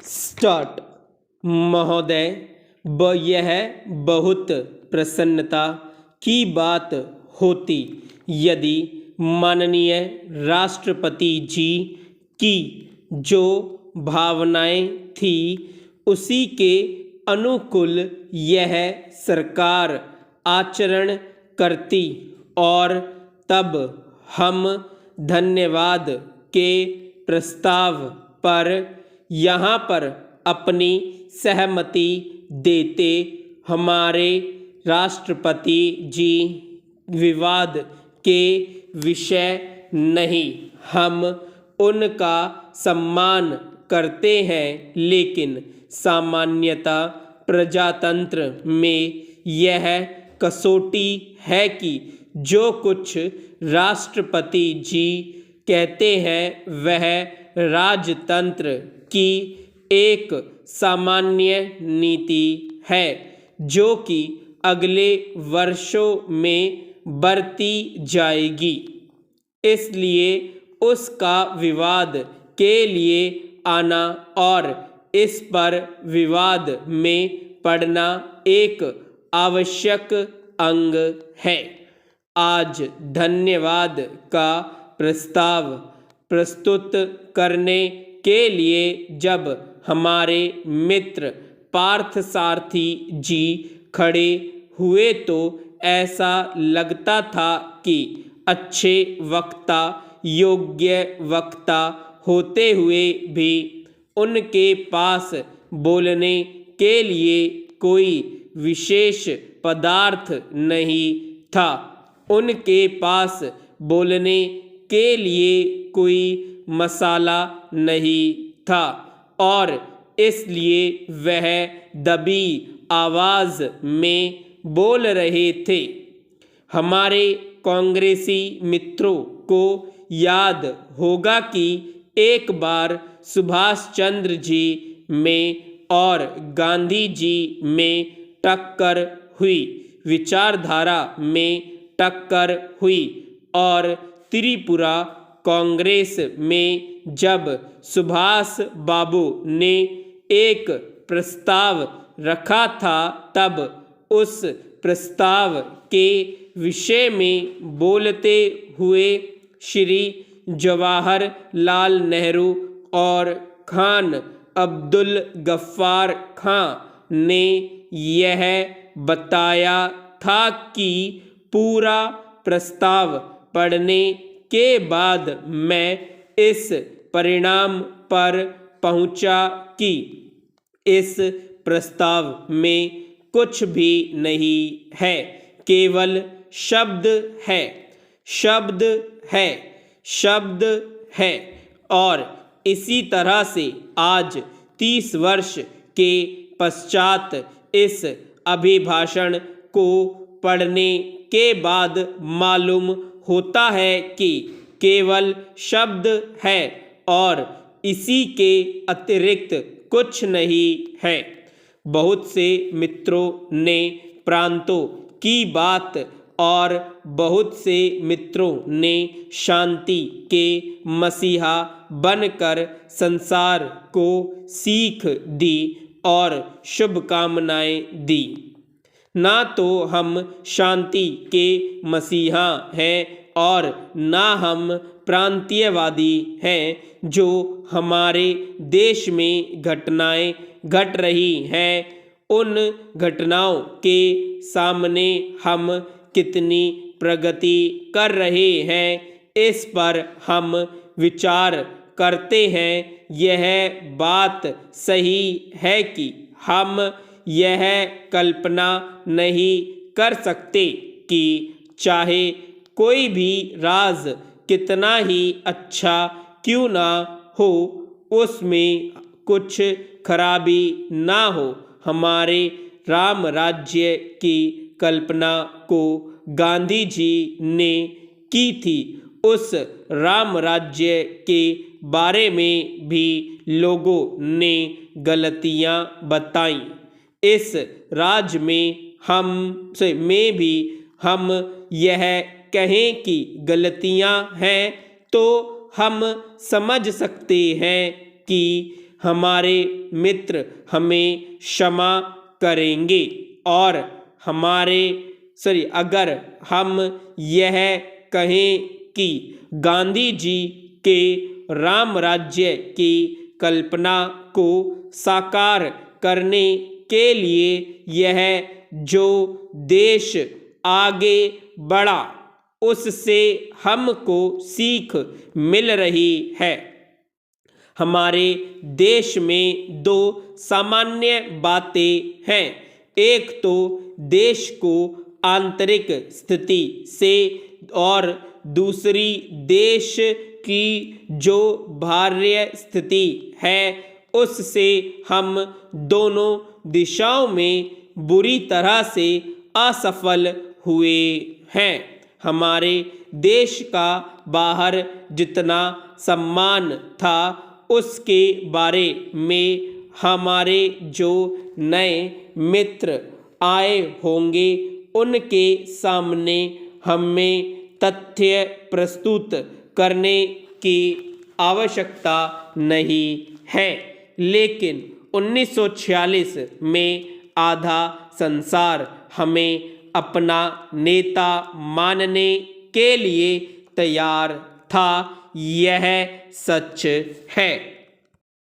Start. महोदय, यह बहुत प्रसन्नता की बात होती यदि माननीय राष्ट्रपति जी की जो भावनाएं थी उसी के अनुकूल यह सरकार आचरण करती और तब हम धन्यवाद के प्रस्ताव पर यहाँ पर अपनी सहमति देते। हमारे राष्ट्रपति जी विवाद के विषय नहीं, हम उनका सम्मान करते हैं, लेकिन सामान्यतः प्रजातंत्र में यह कसौटी है कि जो कुछ राष्ट्रपति जी कहते हैं वह राजतंत्र की एक सामान्य नीति है जो कि अगले वर्षों में बढ़ती जाएगी। इसलिए उसका विवाद के लिए आना और इस पर विवाद में पड़ना एक आवश्यक अंग है। आज धन्यवाद का प्रस्ताव प्रस्तुत करने के लिए जब हमारे मित्र पार्थसारथी जी खड़े हुए तो ऐसा लगता था कि अच्छे वक्ता, योग्य वक्ता होते हुए भी उनके पास बोलने के लिए कोई विशेष पदार्थ नहीं था। उनके पास बोलने के लिए कोई मसाला नहीं था और इसलिए वह दबी आवाज में बोल रहे थे। हमारे कांग्रेसी मित्रों को याद होगा कि एक बार सुभाष चंद्र जी में और गांधी जी में टक्कर हुई, विचारधारा में टक्कर हुई और त्रिपुरा कांग्रेस में जब सुभाष बाबू ने एक प्रस्ताव रखा था तब उस प्रस्ताव के विषय में बोलते हुए श्री जवाहरलाल नेहरू और खान अब्दुल गफ्फार खां ने यह बताया था कि पूरा प्रस्ताव पढ़ने के बाद मैं इस परिणाम पर पहुंचा कि इस प्रस्ताव में कुछ भी नहीं है, केवल शब्द है, शब्द है, शब्द है। और इसी तरह से आज 30 वर्ष के पश्चात इस अभिभाषण को पढ़ने के बाद मालूम होता है कि केवल शब्द है और इसी के अतिरिक्त कुछ नहीं है। बहुत से मित्रों ने प्रांतों की बात और बहुत से मित्रों ने शांति के मसीहा बनकर संसार को सीख दी और शुभकामनाएं दी। ना तो हम शांति के मसीहा हैं और ना हम प्रांतीयवादी हैं। जो हमारे देश में घटनाएं घट रही हैं उन घटनाओं के सामने हम कितनी प्रगति कर रहे हैं इस पर हम विचार करते हैं। यह बात सही है कि हम यह कल्पना नहीं कर सकते कि चाहे कोई भी राज कितना ही अच्छा क्यों ना हो उसमें कुछ खराबी ना हो। हमारे राम राज्य की कल्पना को गांधी जी ने की थी। उस राम राज्य के बारे में भी लोगों ने गलतियां बताई। इस राज में भी हम यह कहें कि गलतियां हैं तो हम समझ सकते हैं कि हमारे मित्र हमें क्षमा करेंगे और अगर हम यह कहें कि गांधी जी के राम राज्य की कल्पना को साकार करने के लिए यह जो देश आगे बढ़ा उससे हमको सीख मिल रही है। हमारे देश में दो सामान्य बातें हैं। एक तो देश को आंतरिक स्थिति से और दूसरी देश की जो बाह्य स्थिति है उससे हम दोनों दिशाओं में बुरी तरह से असफल हुए हैं। हमारे देश का बाहर जितना सम्मान था उसके बारे में हमारे जो नए मित्र आए होंगे उनके सामने हमें तथ्य प्रस्तुत करने की आवश्यकता नहीं है। लेकिन 1946 में आधा संसार हमें अपना नेता मानने के लिए तैयार था, यह सच है।